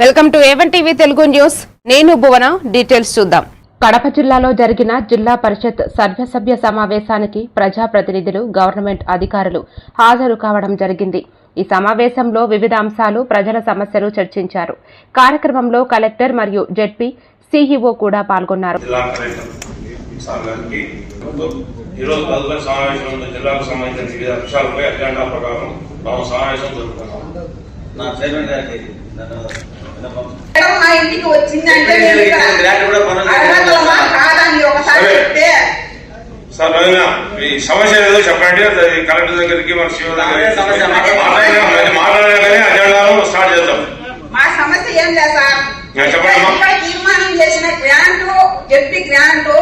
Welcome to A one TV Telugu news. నేను Bhuvana. Details చూద్దాం. కడప జిల్లాలో జరిగిన జిల్లా పరిషత్ సర్వసభ్య సమావేశానికి ప్రజాప్రతినిధులు, గవర్నమెంట్ అధికారులు హాజరు కావడం జరిగింది. ఈ సమావేశంలో వివిధ అంశాలు, ప్రజల సమస్యలు చర్చించారు. కార్యక్రమంలో కలెక్టర్ మరియు జెడ్పీ సీఈఓ కూడా పాల్గొన్నారు. మా ఇంటికి వచ్చిందంటే సమస్య ఏదో చెప్పండి. కలెక్టర్ దగ్గరికి మన సీఓ దగ్గరికి మాట్లాడగానే అజెండాను స్టార్ట్ చేద్దాం. మా సమస్య ఏం లేదు సార్. తీర్మానం చేసిన గ్రాంట్, ఎంపీ గ్రాంట్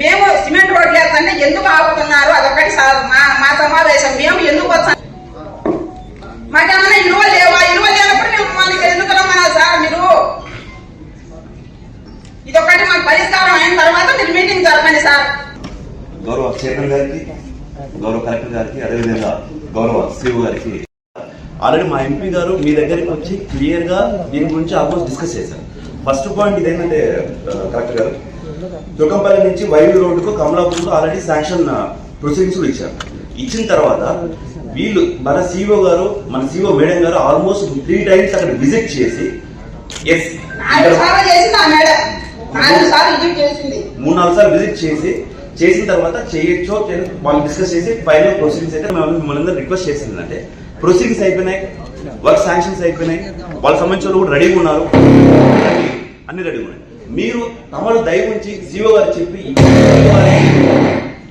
మేము సిమెంట్ రోడ్లు వేస్తుంటే ఎందుకు ఆపుతున్నారు? అదొకటి సార్ మా సమావేశం. మేము ఎందుకు వచ్చాం? మాకేమన్నా ఇలువ లేవా? ఇలువ లేనప్పుడు మేము మనకి ఎందుకు రమ్మన్నారు సార్? మీరు ఇదొకటి మాకు పరిష్కారం అయిన తర్వాత మీరు మీటింగ్ జరపండి సార్. గౌరవ చైర్మన్ గారికి, గౌరవ కలెక్టర్ గారికి, అదేవిధంగా గౌరవ సీఓ గారికి ఆల్రెడీ మా ఎంపీ గారు మీ దగ్గరికి వచ్చి క్లియర్ గా దీని గురించి ఆల్మోస్ట్ డిస్కస్ చేశారు. ఫస్ట్ పాయింట్ ఇదేంటంటే కలెక్టర్ గారు, తుర్కంపల్లి నుంచి వైద్య రోడ్డుకు కమలాపూర్కు ఆల్రెడీ శాంక్షన్ ప్రొసీడింగ్స్ కూడా ఇచ్చారు. ఇచ్చిన తర్వాత వీళ్ళు మన సీఓ గారు, మన సీఓ మేడం గారు ఆల్మోస్ట్ 3 times అక్కడ విజిట్ చేసి 3-4 సార్లు విజిట్ చేసిన తర్వాత చేయొచ్చో వాళ్ళు డిస్కస్ చేసి ఫైనల్ ప్రొసీడింగ్స్ అయితే మిమ్మల్ని రిక్వెస్ట్ చేసింది అంటే ప్రొసీడింగ్స్ అయిపోయినాయి, వర్క్ శాంక్షన్స్ అయిపోయినాయి, వాళ్ళకి సంబంధించిన కూడా రెడీగా ఉన్నారు, అన్ని రెడీగా ఉన్నాయి. మీరు తమరు దయ ఉంచి సీఓ గారు చెప్పి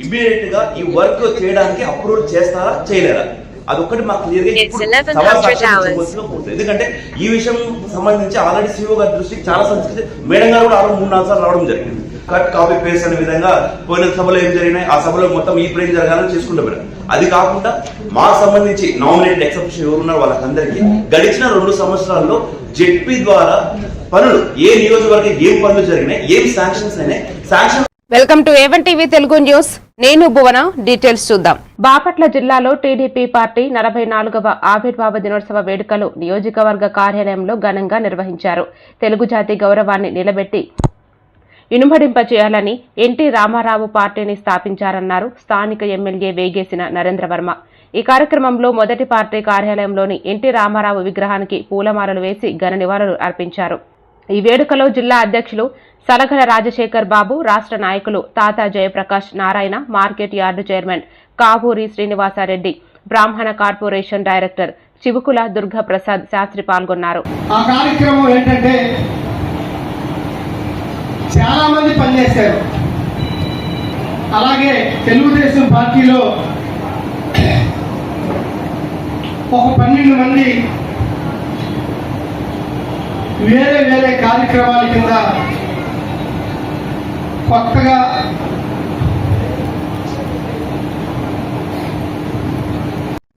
ఇమ్మీడియట్ గా ఈ వర్క్ చేయడానికి అప్రూవల్ చేస్తారా చేయలేరా అదొక్కటి మాకు క్లియర్ గా. ఎందుకంటే ఈ విషయం సంబంధించి ఆల్రెడీ సీఓ గారి దృష్టికి చాలా సంస్కృతి మేడం గారు కూడా 3-4 సార్లు రావడం జరిగింది. కట్ కాపీ పేస్ట్ అనే విధంగా పోయిన సభలో ఏం జరిగినాయి, ఆ సభలో మొత్తం ఈ ప్రేమ్ జరగాలని చేసుకుంటూ మేడం. అది కాకుండా మాకు సంబంధించి నామినేటెడ్ ఎక్సెప్షన్ ఎవరున్నారు వాళ్ళకందరికీ గడిచిన 2 సంవత్సరాల్లో జెడ్పీ ద్వారా పనులు ఏ నియోజకవర్గం ఏం పనులు జరిగినాయి, ఏం శాంక్షన్స్ అయినాయి, sanction. Welcome to A one TV Telugu news. నేను భువన. డీటెయిల్స్ చూద్దాం. బాపట్ల జిల్లాలో టీడీపీ పార్టీ 44వ ఆవిర్భావ దినోత్సవ వేడుకలు నియోజకవర్గ కార్యాలయంలో ఘనంగా నిర్వహించారు. తెలుగు జాతి గౌరవాన్ని నిలబెట్టి ఇనుమడింప చేయాలని ఎన్టీ రామారావు పార్టీని స్థాపించారన్నారు స్థానిక ఎమ్మెల్యే వేగేసిన నరేంద్రవర్మ. ఈ కార్యక్రమంలో మొదటి పార్టీ కార్యాలయంలోని ఎన్టీ రామారావు విగ్రహానికి పూలమాలలు వేసి ఘన నివాళులు అర్పించారు. ఈ వేడుకలో జిల్లా అధ్యక్షులు సలగల రాజశేఖర్ బాబు, రాష్ట్ర నాయకులు తాతా Jayaprakash Narayana, market yard chairman Kavuri Srinivasa Reddy, బ్రాహ్మణ కార్పొరేషన్ డైరెక్టర్ చివుకుల దుర్గాప్రసాద్ శాస్త్రి పాల్గొన్నారు. ఆ కార్యక్రమం ఏంటంటే చాలా మంది పనిచేశారు. అలాగే తెలుగుదేశం పార్టీలో ఒక 12 మంది వేరే వేరే కార్యక్రమాల కింద కొత్తగా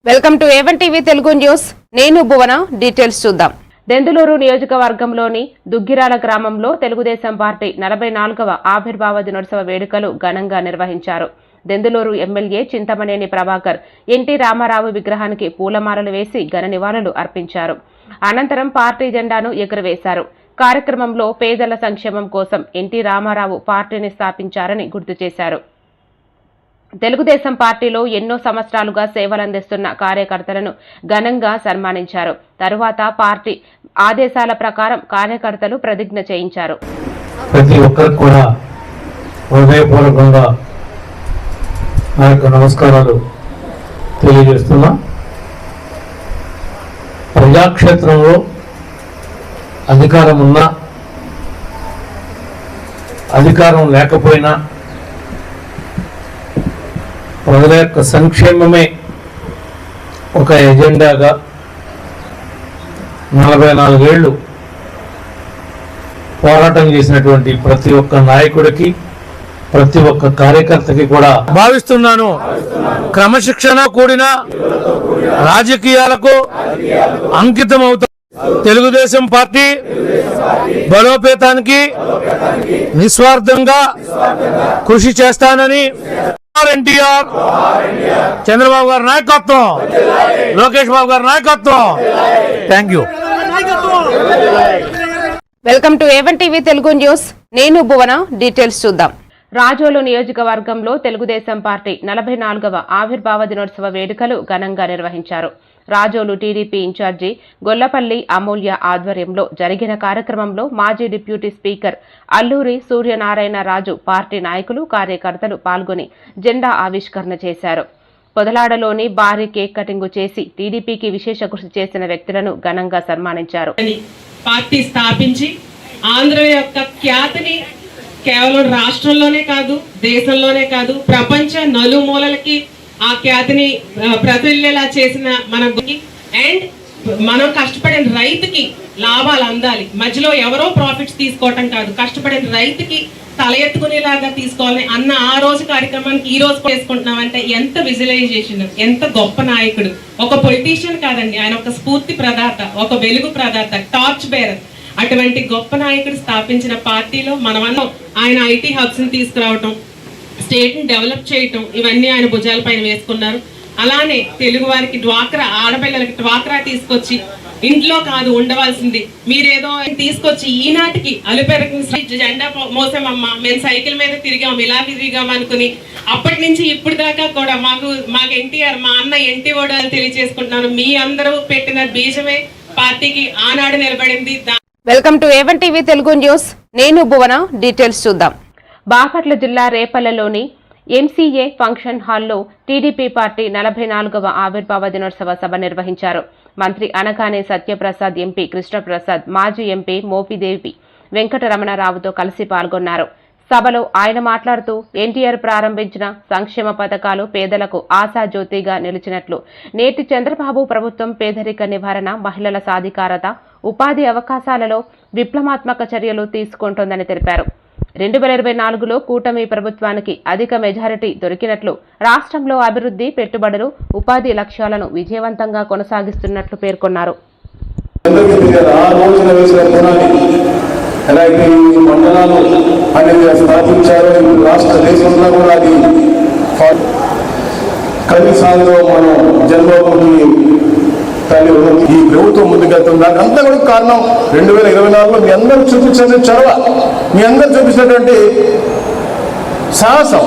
welcome to A one TV Telugu news. నేను భువన. డీటెయిల్స్ చూద్దాం. దెందులూరు నియోజకవర్గంలోని దుగ్గిరాల గ్రామంలో తెలుగుదేశం పార్టీ 44వ ఆవిర్భావ దినోత్సవ వేడుకలు ఘనంగా నిర్వహించారు. దెందులూరు ఎమ్మెల్యే చింతమనేని ప్రభాకర్ ఎన్టీ రామారావు విగ్రహానికి పూలమాలలు వేసి ఘన నివాళులు అర్పించారు. అనంతరం పార్టీ జెండాను ఎగురవేశారు. కార్యక్రమంలో పేదల సంక్షేమం కోసం ఎన్టీ రామారావు పార్టీని స్థాపించారని గుర్తు చేశారు. తెలుగుదేశం పార్టీలో ఎన్నో సంవత్సరాలుగా సేవలందిస్తున్న కార్యకర్తలను ఘనంగా సన్మానించారు. తరువాత పార్టీ ఆదేశాల ప్రకారం కార్యకర్తలు ప్రతిజ్ఞ చేయించారు. ప్రతి ఒక్కరికి కూడా హృదయపూర్వకంగా నా యొక్క నమస్కారాలు తెలియజేస్తున్నా. ప్రజాక్షేత్రంలో అధికారం ఉన్నా, అధికారం లేకపోయినా ప్రజల యొక్క సంక్షేమమే ఒక ఎజెండాగా 44 ఏళ్లు పోరాటం చేసినటువంటి ప్రతి ఒక్క నాయకుడికి, ప్రతి ఒక్క కార్యకర్తకి కూడా భావిస్తున్నాను. క్రమశిక్షణ కూడిన రాజకీయాలకు అంకితం అవుతాను. తెలుగుదేశం పార్టీ బలోపేతానికి నిస్వార్థంగా కృషి చేస్తానని ఎన్టీఆర్, చంద్రబాబు గారి నాయకత్వం, లోకేష్ బాబు గారి నాయకత్వం. Thank you. Welcome to A one TV Telugu news. నేను భువన. డీటెయిల్స్ చూద్దాం. రాజోలు నియోజకవర్గంలో తెలుగుదేశం పార్టీ 44వ ఆవిర్భావ దినోత్సవ వేడుకలు ఘనంగా నిర్వహించారు. రాజోలు టీడీపీ ఇన్ఛార్జి గొల్లపల్లి అమూల్య ఆధ్వర్యంలో జరిగిన కార్యక్రమంలో మాజీ డిప్యూటీ స్పీకర్ అల్లూరి సూర్యనారాయణ రాజు, పార్టీ నాయకులు, కార్యకర్తలు పాల్గొని జెండా ఆవిష్కరణ చేశారు. పొదలాడలోని భారీ కేక్ కటింగ్ చేసి టీడీపీకి విశేష కృషి చేసిన వ్యక్తులను ఘనంగా సన్మానించారు. పార్టీ స్థాపించి ఆంధ్ర యొక్క ఖ్యాతిని కేవలం రాష్ట్రంలోనే కాదు, దేశంలోనే కాదు, ప్రపంచ నలుమూలలకి ఆ ఖ్యాతిని ప్రతిల్లేలా చేసిన మన అండ్ మనం కష్టపడిన రైతుకి లాభాలు అందాలి. మధ్యలో ఎవరో ప్రాఫిట్స్ తీసుకోవటం కాదు, కష్టపడిన రైతుకి తల ఎత్తుకునేలాగా తీసుకోవాలని అన్న ఆ రోజు కార్యక్రమానికి ఈ రోజు చేసుకుంటున్నామంటే ఎంత విజువలైజేషన్, ఎంత గొప్ప నాయకుడు. ఒక పొలిటీషియన్ కాదండి, ఆయన ఒక స్ఫూర్తి ప్రదాత, ఒక వెలుగు ప్రదాత, టార్చ్ బేరర్. అటువంటి గొప్ప నాయకుడు స్థాపించిన పార్టీలో మనమన్నా ఆయన ఐటీ హబ్స్ ని తీసుకురావటం, స్టేట్ ని డెవలప్ చేయటం, ఇవన్నీ ఆయన భుజాల పైన వేసుకున్నారు. అలానే తెలుగు వారికి డ్వాక్రా, ఆడపిల్లలకి డ్వాక్రా తీసుకొచ్చి ఇంట్లో కాదు ఉండవలసింది, మీరేదో తీసుకొచ్చి ఈనాటికి అలుపెరగని జెండా మోసామమ్మ, మేము సైకిల్ మీద తిరిగాం, ఇలా తిరిగాం అనుకుని అప్పటి నుంచి ఇప్పుడు దాకా కూడా మాకు ఎన్టీఆర్, మా అన్న ఎన్టీ ఓడాలు తెలియజేసుకుంటున్నాను. మీ అందరూ పెట్టిన బీజమే పార్టీకి ఆనాడు నిలబడింది. Welcome to A one TV Telugu news. నేను భువన. డీటెయిల్స్ చూద్దాం. బాపట్ల జిల్లా రేపల్లెలోని ఎంసీఏ ఫంక్షన్ హాల్లో టీడీపీ పార్టీ 44వ ఆవిర్భావ దినోత్సవ సభ నిర్వహించారు. మంత్రి అనకానే సత్యప్రసాద్, ఎంపీ కృష్ణప్రసాద్, మాజీ ఎంపీ మోపిదేవి వెంకటరమణరావుతో కలిసి పాల్గొన్నారు. సభలో ఆయన మాట్లాడుతూ ఎన్టీఆర్ ప్రారంభించిన సంక్షేమ పథకాలు పేదలకు ఆశాజ్యోతిగా నిలిచినట్లు, నేటి చంద్రబాబు ప్రభుత్వం పేదరిక నివారణ, మహిళల సాధికారత, ఉపాధి అవకాశాలలో విప్లవాత్మక చర్యలు తీసుకుంటోందని తెలిపారు. 2024లో కూటమి ప్రభుత్వానికి అధిక మెజారిటీ దొరికినట్లు, రాష్ట్రంలో అభివృద్ధి, పెట్టుబడులు, ఉపాధి లక్ష్యాలను విజయవంతంగా కొనసాగిస్తున్నట్లు పేర్కొన్నారు. మండలాలు అనేది స్థాపించారు. రాష్ట్ర దేశంలో కూడా అది కనీసాల్లో మనం జన్మభూమి తల్లి ఈ ప్రభుత్వం ముందుకెళ్తుంది. దానికి అంతా కూడా కారణం 2024లో మీ అందరూ చూపించిన చొరవ, మీ అందరూ చూపించినటువంటి సాహసం.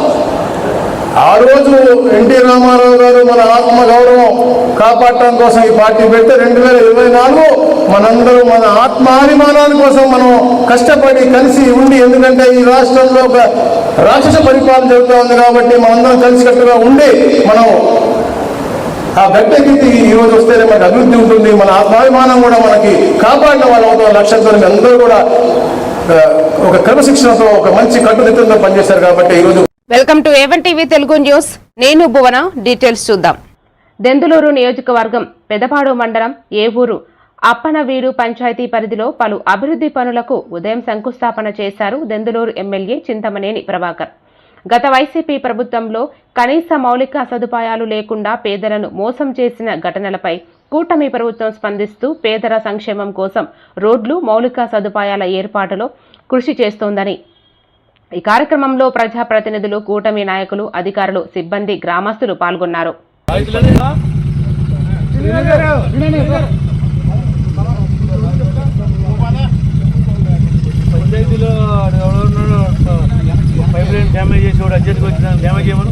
ఆ రోజు ఎన్టీ రామారావు గారు మన ఆత్మ గౌరవం కాపాడటం కోసం ఈ పార్టీ పెడితే 2024 మనందరూ మన ఆత్మాభిమానాల కోసం మనం కష్టపడి కలిసి ఉండి, ఎందుకంటే ఈ రాష్ట్రంలో ఒక రాక్షస పరిపాలన జరుగుతూ ఉంది కాబట్టి మనందరం కలిసికట్టుగా ఉండి మనం ఆ గట్టెక్కి ఈ రోజు వస్తేనే మనకు అభివృద్ధి ఉంటుంది, మన ఆత్మాభిమానం కూడా మనకి కాపాడిన వాళ్ళు అవుతాం లక్ష్యంతో అందరూ కూడా ఒక క్రమశిక్షణతో ఒక మంచి కట్టుదిట్టంతో పనిచేశారు. కాబట్టి ఈరోజు welcome to A one TV Telugu news. నేను భువన. డీటెయిల్స్ చూద్దాం. దెందులూరు నియోజకవర్గం పెదపాడు మండలం ఏవూరు అప్పనవీడు పంచాయతీ పరిధిలో పలు అభివృద్ధి పనులకు ఉదయం శంకుస్థాపన చేశారు దెందులూరు ఎమ్మెల్యే చింతమనేని ప్రభాకర్. గత వైసీపీ ప్రభుత్వంలో కనీస మౌలిక సదుపాయాలు లేకుండా పేదలను మోసం చేసిన ఘటనలపై కూటమి ప్రభుత్వం స్పందిస్తూ పేదల సంక్షేమం కోసం రోడ్లు, మౌలిక సదుపాయాల ఏర్పాటులో కృషి చేస్తోందని, ఈ కార్యక్రమంలో ప్రజాప్రతినిధులు, కూటమి నాయకులు, అధికారులు, సిబ్బంది, గ్రామస్తులు పాల్గొన్నారు. డ్యామేజ్ చేసి అర్జెంట్గా వచ్చిన డ్యామేజ్ చేయమను.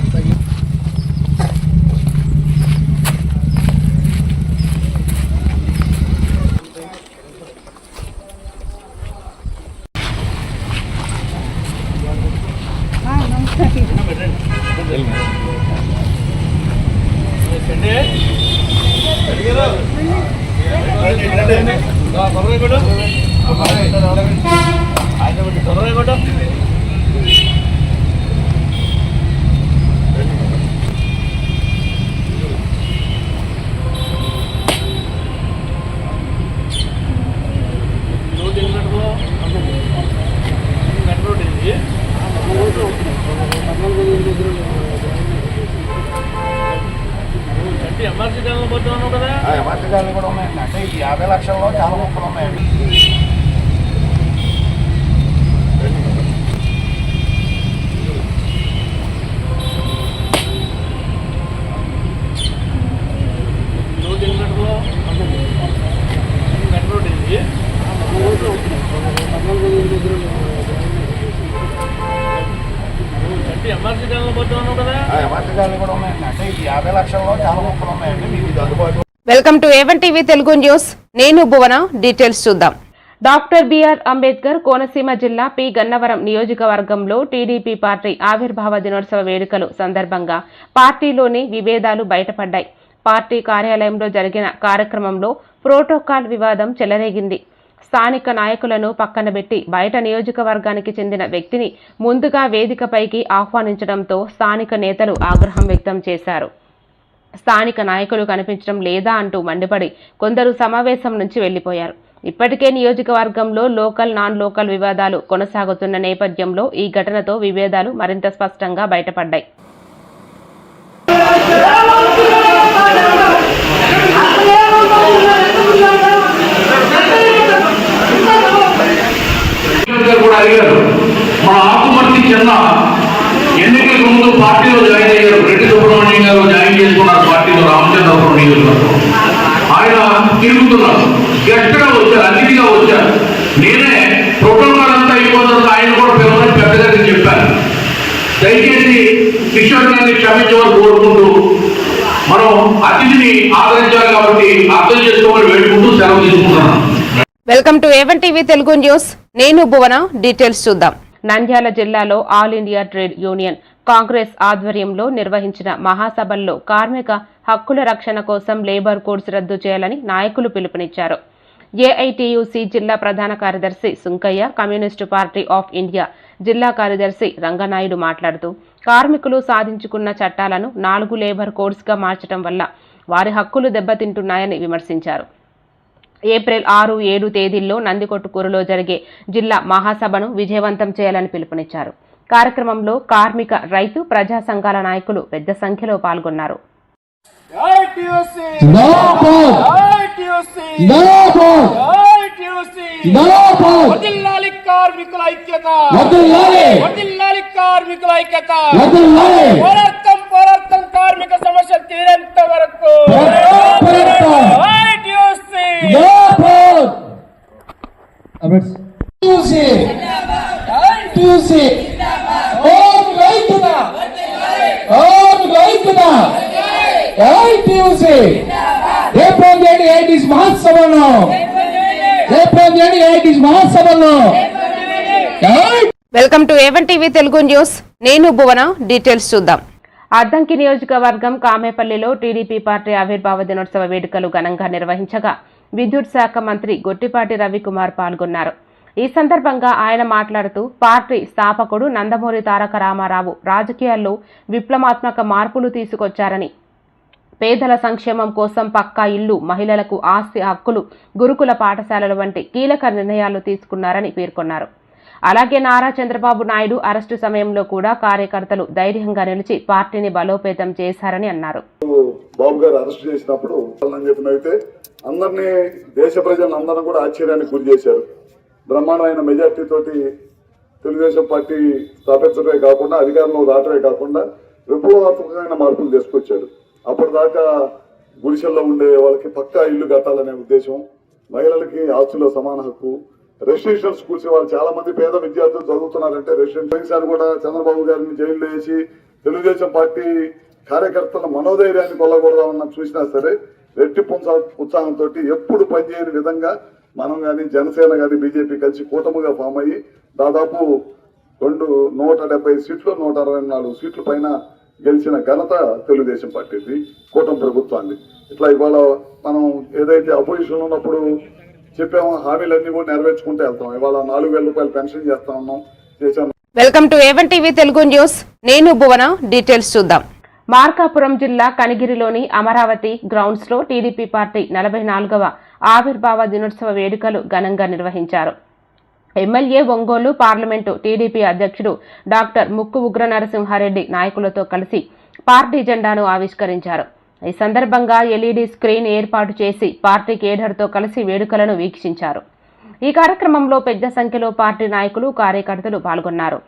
ఎంఆర్సీ ఛానల్ పోతున్నాను కదా, ఎంఆర్సీ ఛానల్ కూడా ఉన్నాయండి. అంటే ఈ 50 లక్షల్లో చాలా మొక్కలు ఉన్నాయండి. రోడ్ ఎంఆర్సీ కాలంలో పోతా ఉన్నావు కదా. ఎమర్జెన్సీ కూడా ఉన్నాయండి. అంటే ఈ 50 లక్షల్లో చాలా మొక్కలు ఉన్నాయండి. మీకు ఇది అందుబాటులో. Welcome to A one TV Telugu news. నేను భువన. డీటెయిల్స్ చూద్దాం. డాక్టర్ బిఆర్ అంబేద్కర్ కోనసీమ జిల్లా పి గన్నవరం నియోజకవర్గంలో టీడీపీ పార్టీ ఆవిర్భావ దినోత్సవ వేడుకలు సందర్భంగా పార్టీలోని విభేదాలు బయటపడ్డాయి. పార్టీ కార్యాలయంలో జరిగిన కార్యక్రమంలో ప్రోటోకాల్ వివాదం చెలరేగింది. స్థానిక నాయకులను పక్కనబెట్టి బయట నియోజకవర్గానికి చెందిన వ్యక్తిని ముందుగా వేదికపైకి ఆహ్వానించడంతో స్థానిక నేతలు ఆగ్రహం వ్యక్తం చేశారు. స్థానిక నాయకులు కనిపించడం లేదా అంటూ మండిపడి కొందరు సమావేశం నుంచి వెళ్లిపోయారు. ఇప్పటికే నియోజకవర్గంలో లోకల్ నాన్ లోకల్ వివాదాలు కొనసాగుతున్న నేపథ్యంలో ఈ ఘటనతో విభేదాలు మరింత స్పష్టంగా బయటపడ్డాయి. మా ఆకుమర్తి చిన్న ఎన్నికలకు ముందు పార్టీలో జాయిన్ అయ్యారు. రెడ్డి సుబ్రహ్మణ్యం గారు జాయిన్ చేసుకున్నారు పార్టీలో రామచంద్రపురం నియోజకవర్గం. ఆయన తిరుగుతున్నారు, గట్టిగా వచ్చారు, అతిథిగా వచ్చారు. నేనే ప్రోటోకాల్ అంతా అయిపోతుంది, ఆయన కూడా పిల్లలని పెద్దగా చెప్పాను. దయచేసి కిషోర్ గారిని క్షమించమని కోరుకుంటూ మనం అతిథిని ఆదరించాలి కాబట్టి అర్థం చేసుకోమని వేడుకుంటూ సెలవు తీసుకుంటున్నాను. Welcome to A one TV Telugu news. నేను భువన. డీటెయిల్స్ చూద్దాం. నంద్యాల జిల్లాలో all India trade union Congress ఆధ్వర్యంలో నిర్వహించిన మహాసభల్లో కార్మిక హక్కుల రక్షణ కోసం లేబర్ కోడ్స్ రద్దు చేయాలని నాయకులు పిలుపునిచ్చారు. ఏఐటియుసి జిల్లా ప్రధాన కార్యదర్శి Sunkayya, communist party of India జిల్లా కార్యదర్శి రంగనాయుడు మాట్లాడుతూ కార్మికులు సాధించుకున్న చట్టాలను 4 లేబర్ కోడ్స్గా మార్చడం వల్ల వారి హక్కులు దెబ్బతింటున్నాయని విమర్శించారు. ఏప్రిల్ 6, 7 తేదీల్లో నందికొట్కూరులో జరిగే జిల్లా మహాసభను విజయవంతం చేయాలని పిలుపునిచ్చారు. కార్యక్రమంలో కార్మిక, రైతు, ప్రజా సంఘాల నాయకులు పెద్ద సంఖ్యలో పాల్గొన్నారు. కార్మికుల ఐక్యత, పోరాటం కార్మిక సమస్య తీరేంత వరకు welcome to A one TV Telugu news. నేను భువన. డీటెయిల్స్ చూద్దాం. అద్దంకి నియోజకవర్గం కామేపల్లిలో టీడీపీ పార్టీ ఆవిర్భావ దినోత్సవ వేడుకలు ఘనంగా నిర్వహించగా విద్యుత్ శాఖ మంత్రి గొట్టిపాటి రవికుమార్ పాల్గొన్నారు. ఈ సందర్భంగా ఆయన మాట్లాడుతూ పార్టీ స్థాపకుడు నందమూరి తారక రామారావు రాజకీయాల్లో విప్లవాత్మక మార్పులు తీసుకొచ్చారని, పేదల సంక్షేమం కోసం పక్కా ఇల్లు, మహిళలకు ఆస్తి హక్కులు, గురుకుల పాఠశాలల వంటి కీలక నిర్ణయాలు తీసుకున్నారని పేర్కొన్నారు. అలాగే నారా చంద్రబాబు నాయుడు అరెస్టు సమయంలో కూడా కార్యకర్తలు ధైర్యంగా నిలిచి పార్టీని బలోపేతం చేశారని అన్నారు. బాబు గారు అరెస్ట్ చేసినప్పుడు చెప్పినైతే అందరినీ, దేశ ప్రజలందరూ కూడా ఆశ్చర్యానికి గురి చేశారు. బ్రహ్మాండమైన మెజార్టీ తోటి తెలుగుదేశం పార్టీ స్థాపించడమే కాకుండా అధికారంలో రావడమే కాకుండా విప్లవాత్మకమైన మార్పులు తీసుకొచ్చాడు. అప్పటిదాకా గుడిసెల్లో ఉండే వాళ్ళకి పక్కా ఇల్లు కట్టాలనే ఉద్దేశం, మహిళలకి ఆస్తుల్లో సమాన హక్కు, రెసిడెన్షియల్ స్కూల్స్ వాళ్ళు చాలా మంది పేద విద్యార్థులు చదువుతున్నారంటే రెసిడెన్షియల్ కూడా చంద్రబాబు గారిని జైలు వేసి తెలుగుదేశం పార్టీ కార్యకర్తల మనోధైర్యాన్ని కొల్లకూడదామన్న చూసినా సరే రెట్టింపు ఉత్సాహంతో ఎప్పుడు పనిచేయని విధంగా మనం కానీ జనసేన కానీ బీజేపీ కలిసి కూటమిగా ఫామ్ అయ్యి దాదాపు 170 సీట్లు 164 సీట్ల పైన గెలిచిన ఘనత తెలుగుదేశం పార్టీది, కూటమి ప్రభుత్వాన్ని. ఇట్లా ఇవాళ మనం ఏదైతే అపోజిషన్ ఉన్నప్పుడు చెప్పామో హామీలన్నీ కూడా నెరవేర్చుకుంటూ వెళ్తాం. ఇవాళ 4,000 రూపాయలు పెన్షన్ చేస్తా ఉన్నాం, చేశాను. Welcome to A one TV Telugu news. నేను భువన. డీటెయిల్స్ చూద్దాం. మార్కాపురం జిల్లా కనిగిరిలోని అమరావతి గ్రౌండ్స్ లో టీడీపీ పార్టీ 44వ ఆవిర్భావ దినోత్సవ వేడుకలు ఘనంగా నిర్వహించారు. ఎమ్మెల్యే ఒంగోలు పార్లమెంటు టీడీపీ అధ్యక్షుడు డాక్టర్ ముక్కు ఉగ్ర నరసింహారెడ్డి నాయకులతో కలిసి పార్టీ జెండాను ఆవిష్కరించారు. ఈ సందర్భంగా ఎల్ఈడీ స్క్రీన్ ఏర్పాటు చేసి పార్టీ కేడర్తో కలిసి వేడుకలను వీక్షించారు. ఈ కార్యక్రమంలో పెద్ద సంఖ్యలో పార్టీ నాయకులు, కార్యకర్తలు పాల్గొన్నారు.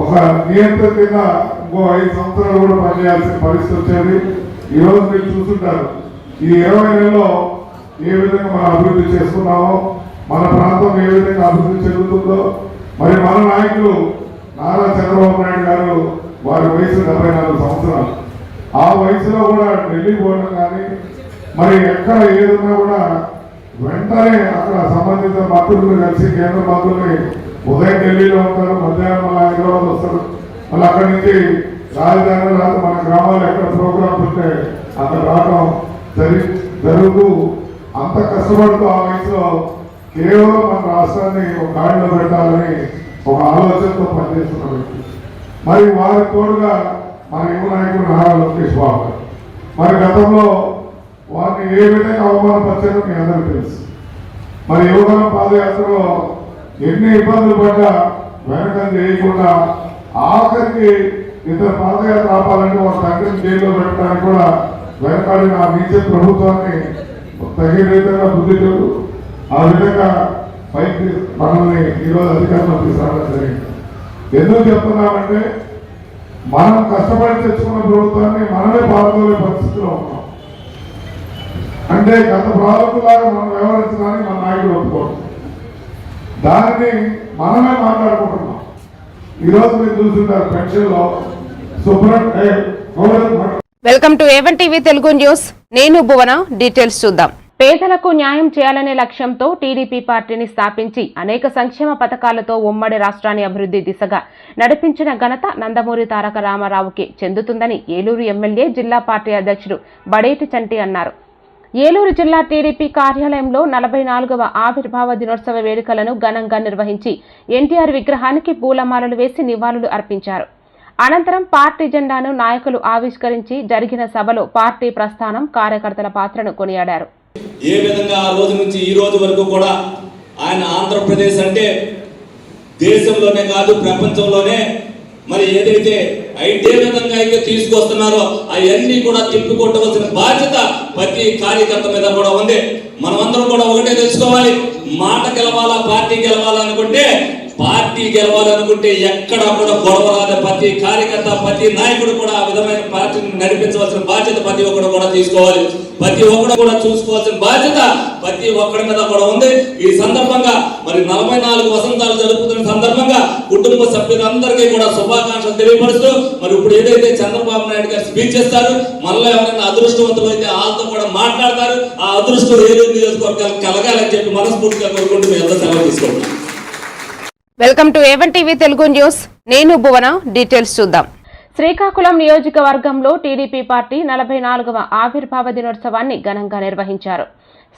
ఒక నియంత్రణ ఇంకో 5 సంవత్సరాలు కూడా పనిచేయాల్సిన పరిస్థితి వచ్చేది. ఈ రోజు మీరు చూస్తుంటారు, ఈ 20 నెలల్లో ఏ విధంగా మనం అభివృద్ధి చేసుకున్నామో, మన ప్రాంతం ఏ విధంగా అభివృద్ధి చెందుతుందో, మరి మన నాయకులు నారా చంద్రబాబు నాయుడు గారు వారి వయసు 74 సంవత్సరాలు. ఆ వయసులో కూడా ఢిల్లీ పోవడం కానీ మరి ఎక్కడ ఏదన్నా కూడా వెంటనే అక్కడ సంబంధిత మంత్రులు కలిసి కేంద్ర మంత్రుల్ని ఉదయం ఢిల్లీలో ఉంటారు, మధ్యాహ్నం మళ్ళీ హైదరాబాద్ వస్తారు, మళ్ళీ అక్కడి నుంచి రాజధాని రాదు మన గ్రామాలు ఎక్కడ ప్రోగ్రామ్స్ ఉంటే అక్కడ రావడం జరుగుతూ అంత కష్టపడుతూ ఆ వయసులో కేవలం మన రాష్ట్రాన్ని ఒక గాడిలో పెట్టాలని ఒక ఆలోచనతో పనిచేస్తున్న వ్యక్తి. మరి వారి తోడుగా మన యువ నాయకుడు నారా లోకేష్ బాబు గారు మరి గతంలో వారిని ఏ విధంగా అవమానపరిచారో మీ అందరికీ తెలుసు. మరి యువగలం పాదయాత్రలో ఎన్ని ఇబ్బందులు పడ్డా వెనకం చేయకుండా ఆఖరికి ఇతర పాదయాత్ర ఆపాలంటే ఒక తండ్రిని జైల్లో పెట్టడానికి కూడా వెనకాడిన ఆ బీజేపీ ప్రభుత్వాన్ని తగిన రీతిగా బుద్ధి చెడు ఆ విధంగా పైకి మనల్ని ఈరోజు అధికారంలో తీసుకురావడం జరిగింది. ఎందుకు చెప్తున్నామంటే మనం కష్టపడి తెచ్చుకున్న ప్రభుత్వాన్ని మనమే పాల్గొనే పరిస్థితిలో ఉన్నాం. అంటే గత ప్రారంభంలాగా మనం వ్యవహరించడానికి మన నాయకుడు ఒప్పుకోవడం, దాన్ని మనమే మాట్లాడుకుంటున్నాం. ఈరోజు మీరు చూస్తుంటారు పెన్షన్లో welcome to A one TV Telugu news. నేను భువన. డీటెయిల్స్ చూద్దాం. పేదలకు న్యాయం చేయాలనే లక్ష్యంతో టీడీపీ పార్టీని స్థాపించి అనేక సంక్షేమ పథకాలతో ఉమ్మడి రాష్ట్రాన్ని అభివృద్ధి దిశగా నడిపించిన ఘనత నందమూరి తారక రామారావుకి చెందుతుందని ఏలూరు ఎమ్మెల్యే జిల్లా పార్టీ అధ్యక్షుడు బడేటి చంటి అన్నారు. ఏలూరు జిల్లా టీడీపీ కార్యాలయంలో 44వ ఆవిర్భావ దినోత్సవ వేడుకలను ఘనంగా నిర్వహించి ఎన్టీఆర్ విగ్రహానికి పూలమాలలు వేసి నివాళులు అర్పించారు. అనంతరం పార్టీ జెండాను నాయకులు ఆవిష్కరించి జరిగిన సభలో పార్టీ ప్రస్థానం, కార్యకర్తల పాత్రను కొనియాడారు. ఏ విధంగా ఆ రోజు నుంచి ఈ రోజు వరకు కూడా ఆయన ఆంధ్రప్రదేశ్ అంటే దేశంలోనే కాదు ప్రపంచంలోనే మరి ఏదైతే ఏ విధంగా అయితే తీసుకొస్తున్నారో అవన్నీ కూడా తిప్పికొట్టవలసిన బాధ్యత ప్రతి కార్యకర్త మీద కూడా ఉంది. మనమందరం కూడా ఒకటే తెలుసుకోవాలి, మాట గెలవాలా పార్టీ గెలవాలనుకుంటే పార్టీ గెలవాలనుకుంటే ఎక్కడ కూడా గొడవరాదు. ప్రతి కార్యకర్త ప్రతి నాయకుడు కూడా ఆ విధమైన పార్టీని నడిపించవలసిన బాధ్యత ప్రతి ఒక్కరు కూడా తీసుకోవాలి. ప్రతి ఒక్కరు కూడా చూసుకోవాల్సిన బాధ్యత ప్రతి ఒక్కరి మీద కూడా ఉంది. ఈ సందర్భంగా మరి 44 వసంతాలు జరుపుతున్న సందర్భంగా కుటుంబ సభ్యులందరికీ కూడా శుభాకాంక్షలు తెలియపరుస్తూ మరి ఇప్పుడు ఏదైతే చంద్రబాబు నాయుడు గారు స్పీచ్ చేస్తారు, మళ్ళీ ఎవరైనా అదృష్టవంతులు అయితే వాళ్ళతో కూడా మాట్లాడతారు. ఆ అదృష్టం ఏలూరు నియోజకవర్గాలు కలగాలని చెప్పి మనస్ఫూర్తిగా కోరుకుంటూ మీ అందరూ సెలవు తీసుకుంటాం. Welcome to A one TV Telugu news. నేను భువన. డీటెయిల్స్ చూద్దాం. శ్రీకాకుళం నియోజకవర్గంలో టీడీపీ పార్టీ 44వ ఆవిర్భావ దినోత్సవాన్ని ఘనంగా నిర్వహించారు.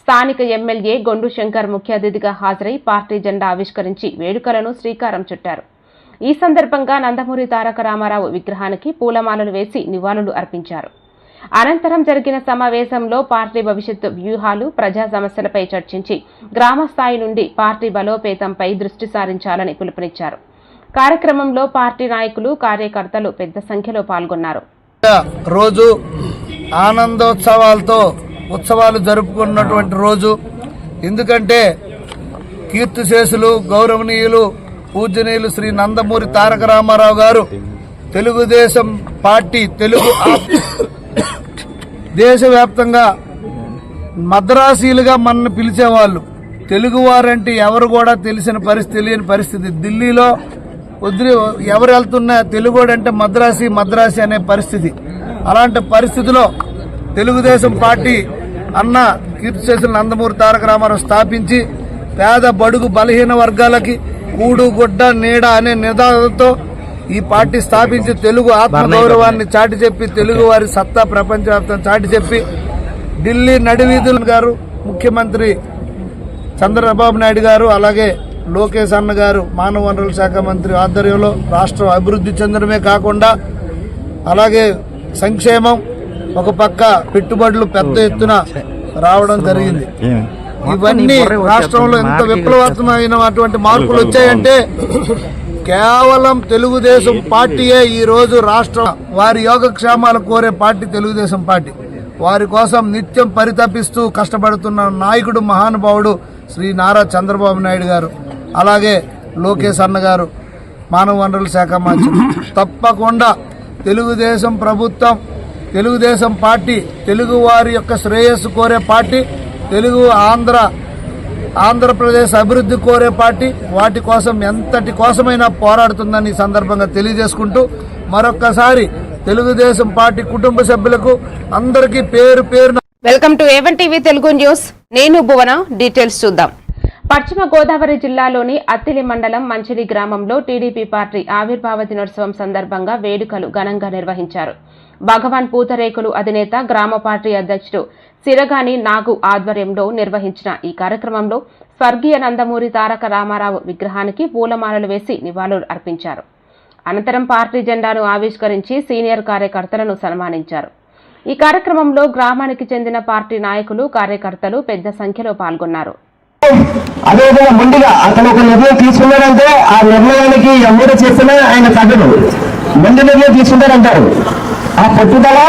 స్థానిక ఎమ్మెల్యే గొండు శంకర్ ముఖ్య అతిథిగా హాజరై పార్టీ జెండా ఆవిష్కరించి వేడుకలను శ్రీకారం చుట్టారు. ఈ సందర్భంగా నందమూరి తారక రామారావు విగ్రహానికి పూలమాలలు వేసి నివాళులు అర్పించారు. అనంతరం జరిగిన సమావేశంలో పార్టీ భవిష్యత్తు వ్యూహాలు, ప్రజా సమస్యలపై చర్చించి గ్రామ స్థాయి నుండి పార్టీ బలోపేతంపై దృష్టి సారించాలని పిలుపునిచ్చారు. కార్యక్రమంలో పార్టీ నాయకులు, కార్యకర్తలు పెద్ద సంఖ్యలో పాల్గొన్నారు. రోజు ఆనందోత్సవాలతో ఉత్సవాలు జరుపుకున్నటువంటి రోజు. ఎందుకంటే కీర్తిశేషులు, గౌరవనీయులు, పూజనీయులు శ్రీ నందమూరి తారక రామారావు గారు తెలుగుదేశం పార్టీ దేశవ్యాప్తంగా మద్రాసీలుగా మనల్ని పిలిచేవాళ్ళు. తెలుగువారంటే ఎవరు కూడా తెలియని పరిస్థితి. ఢిల్లీలో ఎవరు వెళ్తున్నా తెలుగువాడంటే మద్రాసి అనే పరిస్థితి. అలాంటి పరిస్థితిలో తెలుగుదేశం పార్టీ అన్న కీర్తిశేషులు నందమూరి తారక రామారావు స్థాపించి పేద బడుగు బలహీన వర్గాలకి కూడు గుడ్డ నీడ అనే నినాదంతో ఈ పార్టీ స్థాపించి తెలుగు ఆత్మగౌరవాన్ని చాటి చెప్పి తెలుగు వారి సత్తా ప్రపంచవ్యాప్తం చాటి చెప్పి ఢిల్లీ నడివీధులు గారు, ముఖ్యమంత్రి చంద్రబాబు నాయుడు గారు, అలాగే లోకేష్ అన్న గారు మానవ వనరుల శాఖ మంత్రి ఆధ్వర్యంలో రాష్ట్రం అభివృద్ధి చెందడమే కాకుండా అలాగే సంక్షేమం ఒక పక్క పెట్టుబడులు పెద్ద ఎత్తున రావడం జరిగింది. ఇవన్నీ రాష్ట్రంలో ఎంత విప్లవాత్మకమైనటువంటి మార్పులు వచ్చాయంటే కేవలం తెలుగుదేశం పార్టీయే ఈ రోజు రాష్ట్రం వారి యోగక్షేమాలు కోరే పార్టీ తెలుగుదేశం పార్టీ. వారి కోసం నిత్యం పరితపిస్తూ కష్టపడుతున్న నాయకుడు, మహానుభావుడు శ్రీ నారా చంద్రబాబు నాయుడు గారు, అలాగే లోకేష్ అన్న గారు మానవ వనరుల శాఖ మంత్రి. తప్పకుండా తెలుగుదేశం ప్రభుత్వం, తెలుగుదేశం పార్టీ తెలుగు వారి యొక్క శ్రేయస్సు కోరే పార్టీ, తెలుగు ఆంధ్ర ఆంధ్రప్రదేశ్ అభివృద్ధి కోరే పార్టీ వాటి కోసం ఎంతటి కోసమైనా పోరాడుతుందని ఈ సందర్భంగా తెలియజేసుకుంటూ మరొక్కసారి తెలుగుదేశం పార్టీ కుటుంబ సభ్యులకు అందరికీ పేరు పేరున welcome to A one TV Telugu news. నేను భువన. డీటెయిల్స్ చూద్దాం. పశ్చిమ గోదావరి జిల్లాలోని అత్తిలి మండలం మంచిలి గ్రామంలో టీడీపీ పార్టీ ఆవిర్భావ దినోత్సవం సందర్భంగా వేడుకలు ఘనంగా నిర్వహించారు. భగవాన్ పూతరేకులు అధినేత గ్రామ పార్టీ అధ్యక్షుడు సిరగాని నాగు ఆధ్వర్యంలో నిర్వహించిన ఈ కార్యక్రమంలో స్వర్గీయ నందమూరి తారక రామారావు విగ్రహానికి పూలమాలలు వేసి నివాళులు అర్పించారు. అనంతరం పార్టీ జెండాను ఆవిష్కరించి సీనియర్ కార్యకర్తలను సన్మానించారు. ఈ కార్యక్రమంలో గ్రామానికి చెందిన పార్టీ నాయకులు, కార్యకర్తలు పెద్ద సంఖ్యలో పాల్గొన్నారు. అదేవిధంగా ముందుగా అతను ఒక నిర్ణయం తీసుకున్నాడంటే ఆ నిర్ణయానికి ఎవరు చేసినా ఆయన తగ్గదు. ముందు నిర్ణయం తీసుకుంటారంటారు. ఆ పట్టుదల,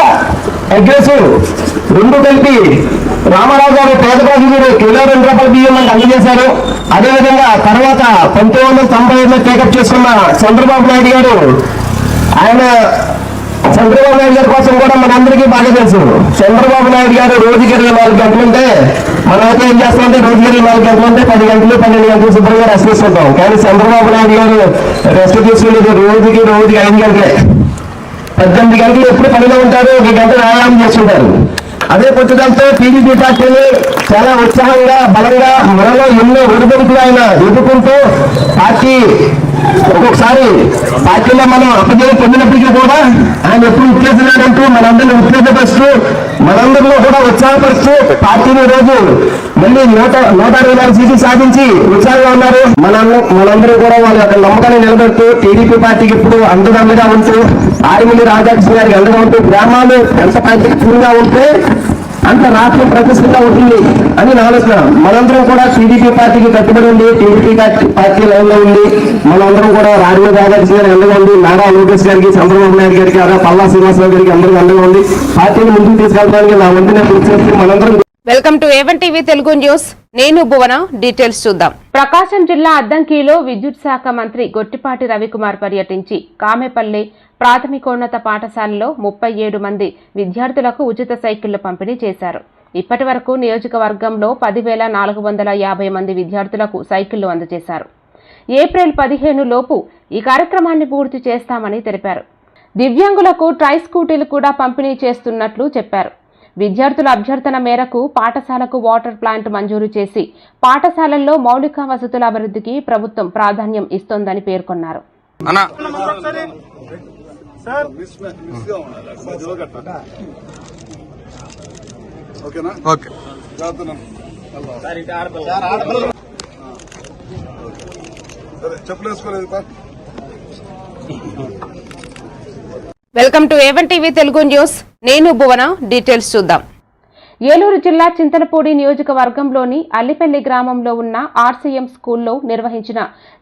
అగ్రెసివ్ రెండు కలిపి రామారావు గారు పేద ప్రజలు కిలో 2 రూపాయల బియ్యం మనకు అందజేశారు. అదేవిధంగా తర్వాత 1990లో టేకప్ చేసుకున్న చంద్రబాబు నాయుడు గారు, ఆయన చంద్రబాబు నాయుడు గారి కోసం కూడా మనందరికీ బాగా తెలుసు. చంద్రబాబు నాయుడు గారు రోజుకి 24 గంటలు ఉంటే మనమైతే ఏం చేస్తామంటే రోజుకి 24 గంటలు ఉంటే 10 గంటలు 12 గంటలు శుభ్రంగా రెస్ట్ తీసుకుంటాం. కానీ చంద్రబాబు నాయుడు గారు రెస్ట్ తీసుకునేది రోజుకి 5 గంటలే. 18 గంటలు ఎప్పుడు పనిలో ఉంటారు, 1 గంట వ్యాయామం చేస్తుంటారు. అదే పట్టుదలతో టీడీపీ పార్టీని చాలా ఉత్సాహంగా, బలంగా మనలో ఎన్నో ఒడిదుడుకులు ఆయన ఎదుర్కొంటూ పార్టీ ఒక్కొక్కసారి పార్టీలో మనం అపజయం పొందినప్పటికీ కూడా ఆయన ఎప్పుడు ఉత్తేజనాడంటూ మనందరినీ ఉత్తేజపరుస్తూ మనందరిలో కూడా ఉత్సాహపరుస్తూ పార్టీని రోజు మళ్ళీ 124 సీట్లు సాధించి ఉత్సాహంగా ఉన్నారు. మనందరూ కూడా వాళ్ళ యొక్క నమ్మకాన్ని నిలబెడుతూ టీడీపీ పార్టీకి ఇప్పుడు అండదండగా ఉంటూ ఆర్మిలి రాధాకృష్ణ గారికి అండగా ఉంటూ గ్రామాలు ఎంత పరిస్థితిగా ఉంటే అంత రాష్ట్రం ప్రతిష్టంగా ఉంటుంది అని నా ఆలోచన. మనందరం కూడా టీడీపీ పార్టీకి కట్టుబడి ఉంది, టీడీపీ పార్టీ లైన్లో ఉంది. మనందరం కూడా ఆర్మీ రాధాకృష్ణ గారికి అండగా ఉంది, నారా లోకేష్ గారికి, చంద్రబాబు నాయుడు గారికి, అలా పల్లా శ్రీనివాసరావు గారికి అందరికీ అండగా ఉంది. పార్టీని ముందుకు తీసుకెళ్ళడానికి నా వంతునే కృషి చేస్తూ మనందరం. Welcome to A one TV Telugu news. నేను భువన. డీటెయిల్స్ చూద్దాం. ప్రకాశం జిల్లా అద్దంకిలో విద్యుత్ శాఖ మంత్రి గొట్టిపాటి రవికుమార్ పర్యటించి కామెపల్లి ప్రాథమికోన్నత పాఠశాలలో 37 మంది విద్యార్థులకు ఉచిత సైకిళ్లు పంపిణీ చేశారు. ఇప్పటి వరకు నియోజకవర్గంలో 10,450 మంది విద్యార్థులకు సైకిళ్లు అందజేశారు. ఏప్రిల్ 15 లోపు ఈ కార్యక్రమాన్ని పూర్తి చేస్తామని తెలిపారు. దివ్యాంగులకు ట్రై స్కూటీలు కూడా పంపిణీ చేస్తున్నట్లు చెప్పారు. విద్యార్థుల అభ్యర్థన మేరకు పాఠశాలకు వాటర్ ప్లాంట్ మంజూరు చేసి పాఠశాలల్లో మౌలిక వసతుల అభివృద్ధికి ప్రభుత్వం ప్రాధాన్యం ఇస్తోందని పేర్కొన్నారు. Welcome to A one TV Telugu news. నేను భువన. డీటెయిల్స్ చూద్దాం. ఏలూరు జిల్లా చింతలపూడి నియోజకవర్గంలోని అల్లిపల్లి గ్రామంలో ఉన్న ఆర్సీఎం స్కూల్లో నిర్వహించిన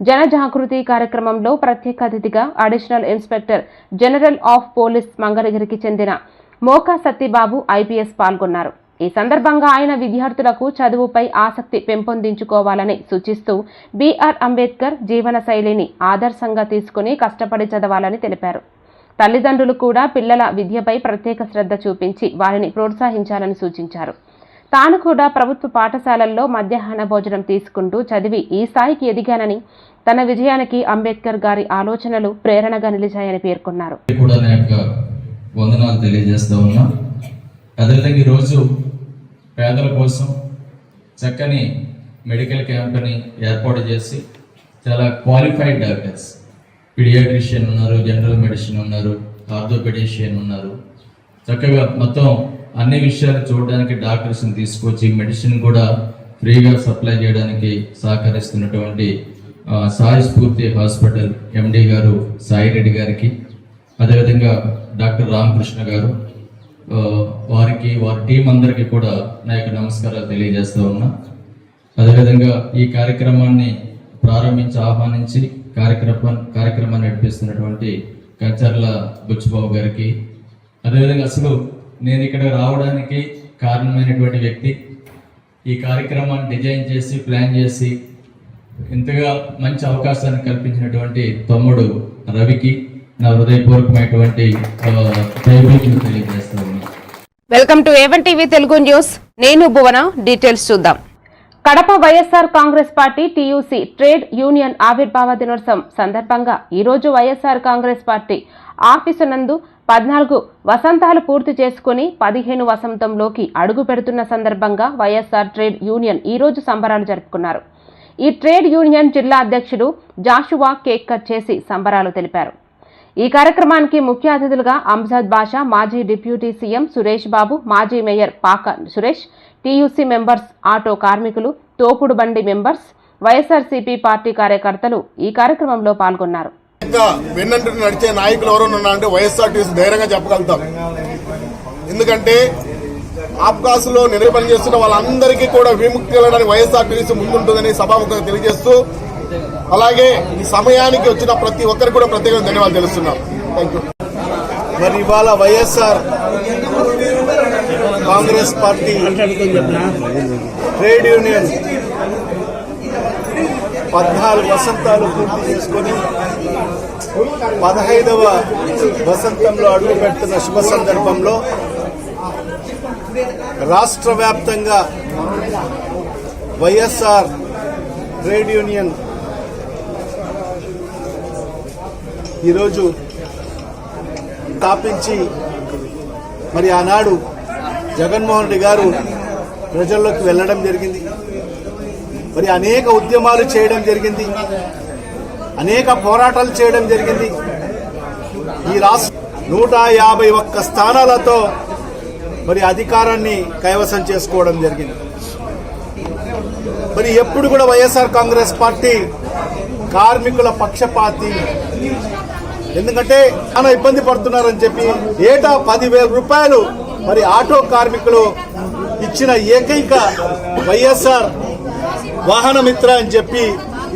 జనజాగృతి కార్యక్రమంలో ప్రత్యేక అతిథిగా additional inspector general of police మంగళగిరికి చెందిన మోకా సత్యబాబు ఐపీఎస్ పాల్గొన్నారు. ఈ సందర్భంగా ఆయన విద్యార్థులకు చదువుపై ఆసక్తి పెంపొందించుకోవాలని సూచిస్తూ బీఆర్ అంబేద్కర్ జీవన శైలిని ఆదర్శంగా తీసుకుని కష్టపడి చదవాలని తెలిపారు. తల్లిదండ్రులు కూడా పిల్లల విద్యపై ప్రత్యేక శ్రద్ధ చూపించి వారిని ప్రోత్సహించాలని సూచించారు. తాను కూడా ప్రభుత్వ పాఠశాలల్లో మధ్యాహ్న భోజనం తీసుకుంటూ చదివి ఈ స్థాయికి ఎదిగానని, తన విజయానికి అంబేద్కర్ గారి ఆలోచనలు ప్రేరణగా నిలిచాయని పేర్కొన్నారు. వందనాలు తెలియజేస్తూ ఉన్నా. అదేవిధంగా ఈరోజు పేదల కోసం చక్కని మెడికల్ క్యాంప్ని ఏర్పాటు చేసి చాలా క్వాలిఫైడ్ డాక్టర్స్, పీడియాట్రిషియన్ ఉన్నారు, జనరల్ మెడిసిన్ ఉన్నారు, ఆర్థోపెడిషియన్ ఉన్నారు, చక్కగా మొత్తం అన్ని విషయాలు చూడడానికి డాక్టర్స్ని తీసుకొచ్చి మెడిసిన్ కూడా ఫ్రీగా సప్లై చేయడానికి సహకరిస్తున్నటువంటి సాయి స్ఫూర్తి హాస్పిటల్ ఎండి గారు సాయిరెడ్డి గారికి, అదేవిధంగా డాక్టర్ రామకృష్ణ గారు, వారికి వారి టీం అందరికీ కూడా నా యొక్క నమస్కారాలు తెలియజేస్తూ ఉన్నా. అదేవిధంగా ఈ కార్యక్రమాన్ని ప్రారంభించి ఆహ్వానించి కార్యక్రమాన్ని నడిపిస్తున్నటువంటి కంచర్ల బుచ్చిబాబు గారికి, అదేవిధంగా అసలు నేను ఇక్కడ రావడానికి కారణమైనటువంటి వ్యక్తి, ఈ కార్యక్రమాన్ని డిజైన్ చేసి ప్లాన్ చేసి ఇంతగా మంచి అవకాశాన్ని కల్పించినటువంటి తమ్ముడు రవికి నా హృదయపూర్వకమైనటువంటి జైబీలు తెలియజేస్తాను. Welcome to A one TV Telugu news. నేను భువన. డీటెయిల్స్ చూద్దాం. Kadapa YSR Congress party TUC trade union ఆవిర్భావ దినోత్సవం సందర్భంగా ఈరోజు వైఎస్ఆర్ కాంగ్రెస్ పార్టీ ఆఫీసు నందు 14 వసంతాలు పూర్తి చేసుకుని 15 వసంతంలోకి అడుగు పెడుతున్న సందర్భంగా వైఎస్ఆర్ ట్రేడ్ యూనియన్ ఈరోజు సంబరాలు జరుపుకున్నారు. ఈ ట్రేడ్ యూనియన్ జిల్లా అధ్యక్షుడు జాషువా కేక్ కట్ చేసి సంబరాలు తెలిపారు. ఈ కార్యక్రమానికి ముఖ్య అతిథులుగా అంజద్ బాషా, మాజీ డిప్యూటీ సీఎం సురేష్ బాబు, మాజీ మేయర్ పాక సురేష్, టీయూసీ మెంబర్స్, ఆటో కార్మికులు, తోపుడు బండి మెంబర్స్, వైఎస్ఆర్సీపీ పార్టీ కార్యకర్తలు ఈ కార్యక్రమంలో పాల్గొన్నారు. వెన్నంటి నడిచే నాయకులు ఎవరైనా అంటే వైఎస్ఆర్టీసీ ధైర్యంగా చెప్పగలుగుతాం. ఎందుకంటే ఆప్కాసులో నిర్వహణ చేస్తున్న వాళ్ళందరికీ కూడా విముక్తి వెళ్ళడానికి వైఎస్ఆర్టీసీ ముందుంటుందని సభాముఖంగా తెలియజేస్తూ, అలాగే ఈ సమయానికి వచ్చిన ప్రతి ఒక్కరికి కూడా ప్రత్యేకంగా ధన్యవాదాలు తెలుస్తున్నాం. Thank you. మరి ఇవాళ YSR Congress party trade union 14 వసంతాలు పూర్తి చేసుకుని 15వ వసంతంలో అడుగుపెడుతున్న శుభ సందర్భంలో రాష్ట్ర వ్యాప్తంగా వైఎస్ఆర్ ట్రేడ్ యూనియన్ ఈరోజు స్థాపించి మరి ఆనాడు జగన్మోహన్ రెడ్డి గారు ప్రజల్లోకి వెళ్ళడం జరిగింది. మరి అనేక ఉద్యమాలు చేయడం జరిగింది, అనేక పోరాటాలు చేయడం జరిగింది. ఈ రాష్ట్ర 151 స్థానాలతో మరి అధికారాన్ని కైవసం చేసుకోవడం జరిగింది. మరి ఎప్పుడు కూడా వైఎస్ఆర్ కాంగ్రెస్ పార్టీ కార్మికుల పక్షపాతి. ఎందుకంటే చాలా ఇబ్బంది పడుతున్నారని చెప్పి ఏటా 10,000 రూపాయలు మరి ఆటో కార్మికులు ఇచ్చిన ఏకైక వైఎస్ఆర్ వాహన మిత్ర అని చెప్పి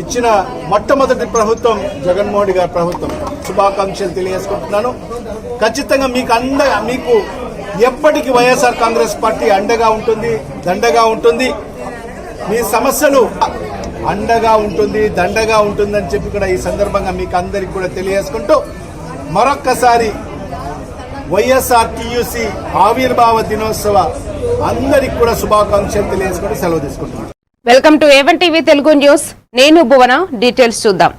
ఇచ్చిన మొట్టమొదటి ప్రభుత్వం జగన్మోహన్ గారి ప్రభుత్వం. శుభాకాంక్షలు తెలియజేసుకుంటున్నాను. ఖచ్చితంగా మీకు ఎప్పటికీ వైఎస్ఆర్ కాంగ్రెస్ పార్టీ అండగా ఉంటుంది, దండగా ఉంటుంది. మీ సమస్యలు అండగా ఉంటుంది, దండగా ఉంటుందని చెప్పి కూడా ఈ సందర్భంగా మీకు అందరికి కూడా తెలియజేసుకుంటూ మరొక్కసారి వైఎస్ఆర్ టీయూసీ ఆవిర్భావ దినోత్సవ అందరికి కూడా శుభాకాంక్షలు తెలియజేసుకుంటూ సెలవు తీసుకుంటున్నాను. Welcome to A one TV Telugu news. నేను భువన. డీటెయిల్స్ చూద్దాం.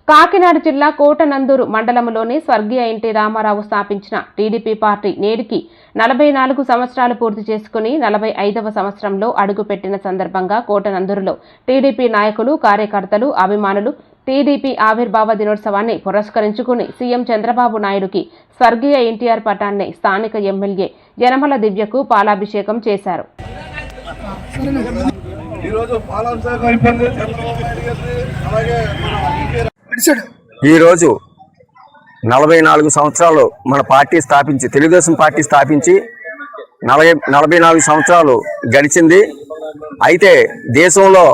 కాకినాడ జిల్లా కోటనందూరు మండలంలోని స్వర్గీయ ఎన్టీ రామారావు స్థాపించిన టీడీపీ పార్టీ నేటికి 44 సంవత్సరాలు పూర్తి చేసుకుని 45వ సంవత్సరంలో అడుగుపెట్టిన సందర్భంగా కోటనందూరులో టీడీపీ నాయకులు, కార్యకర్తలు, అభిమానులు టీడీపీ ఆవిర్భావ దినోత్సవాన్ని పురస్కరించుకుని సీఎం చంద్రబాబు నాయుడుకి స్వర్గీయ ఎన్టీఆర్ పటాన్ని స్థానిక ఎమ్మెల్యే యనమల దివ్యకు పాలాభిషేకం చేశారు. ఈరోజు 44 సంవత్సరాలు మన పార్టీ స్థాపించి, తెలుగుదేశం పార్టీ స్థాపించి 44 సంవత్సరాలు గడిచింది. అయితే దేశంలో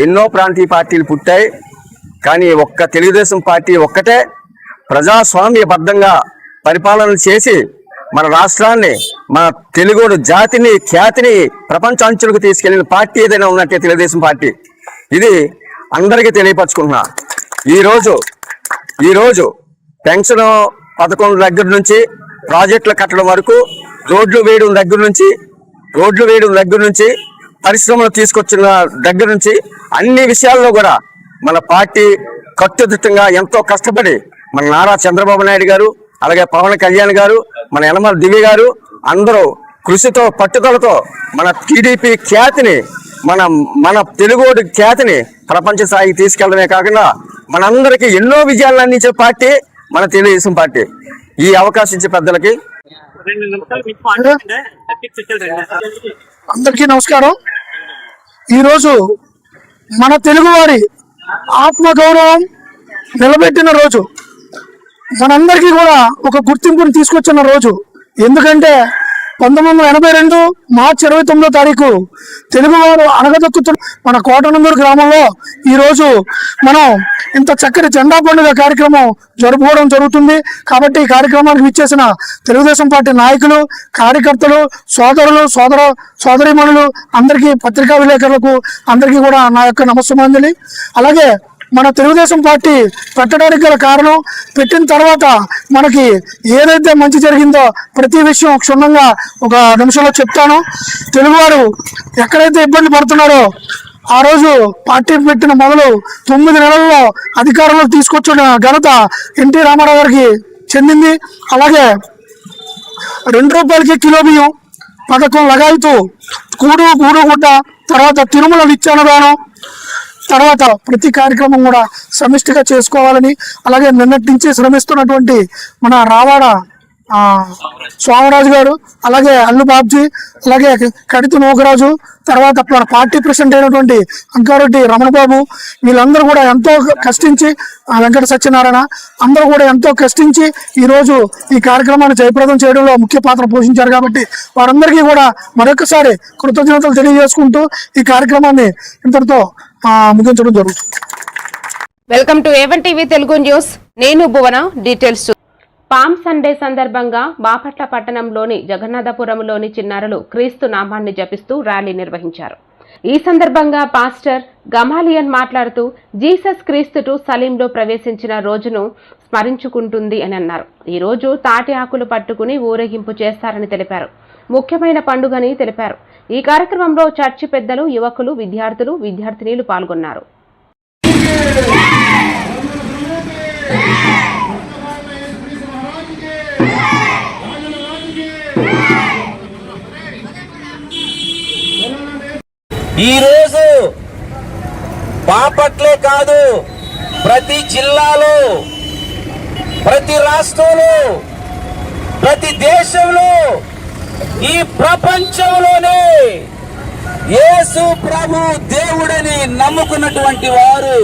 ఎన్నో ప్రాంతీయ పార్టీలు పుట్టాయి, కానీ ఒక్క తెలుగుదేశం పార్టీ ఒక్కటే ప్రజాస్వామ్యబద్ధంగా పరిపాలన చేసి మన రాష్ట్రాన్ని, మన తెలుగు జాతిని, ఖ్యాతిని ప్రపంచాంచులకు తీసుకెళ్లిన పార్టీ ఏదైనా ఉన్నట్టే తెలుగుదేశం పార్టీ. ఇది అందరికీ తెలియపరచుకుంటున్నా. ఈరోజు పెన్షన్ పథకం దగ్గర నుంచి ప్రాజెక్టులు కట్టడం వరకు, రోడ్లు వేయడం దగ్గర నుంచి పరిశ్రమలు తీసుకొచ్చిన దగ్గర నుంచి అన్ని విషయాల్లో కూడా మన పార్టీ కట్టుదిట్టంగా ఎంతో కష్టపడి మన నారా చంద్రబాబు నాయుడు గారు, అలాగే పవన్ కళ్యాణ్ గారు, మన యనమల దివ్య గారు అందరూ కృషితో, పట్టుదలతో మన టీడీపీ ఖ్యాతిని, మన తెలుగుడి ఖ్యాతిని ప్రపంచ స్థాయికి తీసుకెళ్లడమే కాకుండా మనందరికీ ఎన్నో విజయాలను అందించే పార్టీ మన తెలుగుదేశం పార్టీ. ఈ అవకాశం ఇచ్చే పెద్దలకి అందరికీ నమస్కారం. ఈరోజు మన తెలుగువారి ఆత్మగౌరవం నిలబెట్టిన రోజు, మనందరికీ కూడా ఒక గుర్తింపుని తీసుకొచ్చిన రోజు. ఎందుకంటే 1982 మార్చి 29వ తారీఖు తెలుగువారు అణగదొక్కుతున్న మన కోటనందూరు గ్రామంలో ఈరోజు మనం ఇంత చక్కటి జెండా పండుగ కార్యక్రమం జరుపుకోవడం జరుగుతుంది. కాబట్టి ఈ కార్యక్రమానికి విచ్చేసిన తెలుగుదేశం పార్టీ నాయకులు, కార్యకర్తలు, సోదరులు, సోదరీమణులు అందరికీ, పత్రికా విలేకరులకు అందరికీ కూడా నా యొక్క నమస్సుమాంజలి. అలాగే మన తెలుగుదేశం పార్టీ పెట్టడానికి గల కారణం, పెట్టిన తర్వాత మనకి ఏదైతే మంచి జరిగిందో ప్రతి విషయం క్షుణ్ణంగా ఒక నిమిషంలో చెప్తాను. తెలుగువారు ఎక్కడైతే ఇబ్బంది పడుతున్నారో ఆ రోజు పార్టీ పెట్టిన మొదలు 9 నెలల్లో అధికారంలో తీసుకొచ్చిన ఘనత ఎన్టీ రామారావు గారికి చెందింది. అలాగే 2 రూపాయలకి కిలో బియ్యం పథకం లగాయితూ కూడు గుడ్డ, తర్వాత తిరుమల నిత్యాన్నదానం, తర్వాత ప్రతి కార్యక్రమం కూడా సమిష్టిగా చేసుకోవాలని, అలాగే నిన్నటి నుంచి శ్రమిస్తున్నటువంటి మన రావాడ స్వామిరాజు గారు, అలాగే అల్లు బాబ్జీ, అలాగే కడితి నోకరాజు, తర్వాత పార్టీ ప్రెసిడెంట్ అయినటువంటి అంకారెడ్డి రమణబాబు, వీళ్ళందరూ కూడా ఎంతో కష్టించి, వెంకట సత్యనారాయణ అందరూ కూడా ఎంతో కష్టించి ఈరోజు ఈ కార్యక్రమాన్ని జయప్రదం చేయడంలో ముఖ్య పాత్ర పోషించారు. కాబట్టి వారందరికీ కూడా మరొకసారి కృతజ్ఞతలు తెలియజేసుకుంటూ ఈ కార్యక్రమాన్ని ఇంతటితో ముగించడం జరుగుతుంది. Welcome to A one TV Telugu news. నేను భువన. డీటెయిల్స్. పామ్ సండే సందర్భంగా బాపట్ల పట్టణంలోని జగన్నాథపురంలోని చిన్నారులు క్రీస్తు నామాన్ని జపిస్తూ ర్యాలీ నిర్వహించారు. ఈ సందర్భంగా పాస్టర్ గమాలియన్ మాట్లాడుతూ జీసస్ క్రీస్తుటు సలీంలో ప్రవేశించిన రోజును స్మరించుకుంటుంది అని అన్నారు. ఈ రోజు తాటి ఆకులు పట్టుకుని ఊరేగింపు చేస్తారని తెలిపారు. ముఖ్యమైన పండుగని తెలిపారు. ఈ కార్యక్రమంలో చర్చి పెద్దలు, యువకులు, విద్యార్థినీలు పాల్గొన్నారు. ఈరోజు బాపట్లే కాదు, ప్రతి జిల్లాలో, ప్రతి రాష్ట్రంలో, ప్రతి దేశంలో, ఈ ప్రపంచంలోనే యేసు ప్రభు దేవుడని నమ్ముకున్నటువంటి వారు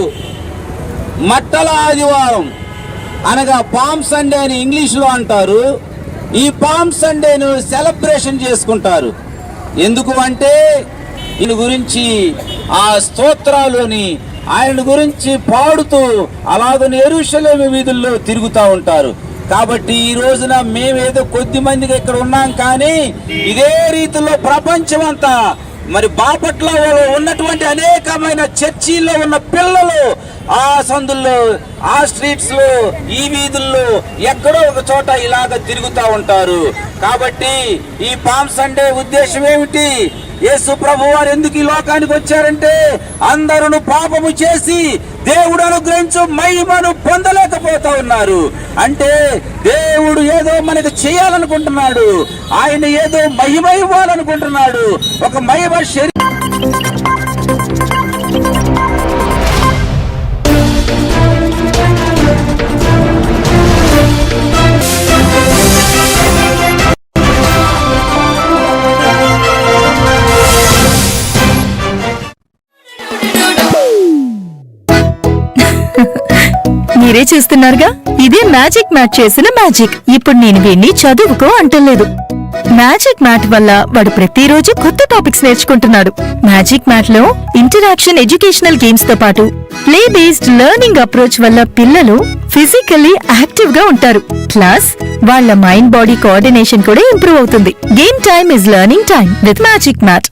మట్టల ఆదివారం అనగా పామ్ సండే అని ఇంగ్లీష్లో అంటారు. ఈ పామ్ సండేను సెలబ్రేషన్ చేసుకుంటారు. ఎందుకు అంటే ఈయన గురించి ఆ స్తోత్రాలని ఆయన గురించి పాడుతూ అలాగని యెరూషలేము వీధుల్లో తిరుగుతూ ఉంటారు. కాబట్టి ఈ రోజున మేమేదో కొద్ది మందికి ఇక్కడ ఉన్నాం, కానీ ఇదే రీతిలో ప్రపంచం అంతా మరి బాపట్లలో ఉన్నటువంటి అనేకమైన చర్చిల్లో ఉన్న పిల్లలు ఆ సందుల్లో, ఆ స్ట్రీట్స్ లో, ఈ వీధుల్లో ఎక్కడో ఒక చోట ఇలాగ తిరుగుతూ ఉంటారు. కాబట్టి ఈ పామ్ సండే ఉద్దేశం ఏమిటి? యేసు ప్రభు వారు ఎందుకు ఈ లోకానికి వచ్చారంటే అందరూ పాపము చేసి దేవుడు అనుగ్రహించు మహిమను పొందలేకపోతా ఉన్నారు. అంటే దేవుడు ఏదో మనకు చేయాలనుకుంటున్నాడు, ఆయన ఏదో మహిమ ఇవ్వాలనుకుంటున్నాడు. ఒక మహిమ మీరే చూస్తున్నారుగా, ఇదే మ్యాజిక్ మ్యాట్ చేసిన మ్యాజిక్. ఇప్పుడు నేను వీణ్ణి చదువుకో అంటలేదు. మ్యాజిక్ మ్యాట్ వల్ల వాడు ప్రతిరోజు కొత్త టాపిక్స్ నేర్చుకుంటున్నాడు. మ్యాజిక్ మ్యాట్ లో ఇంటరాక్షన్ ఎడ్యుకేషనల్ గేమ్స్ తో పాటు ప్లే బేస్డ్ లెర్నింగ్ అప్రోచ్ వల్ల పిల్లలు ఫిజికల్లీ యాక్టివ్ గా ఉంటారు. ప్లస్ వాళ్ళ మైండ్ బాడీ కోఆర్డినేషన్ కూడా ఇంప్రూవ్ అవుతుంది. Game time is learning time with magic mat.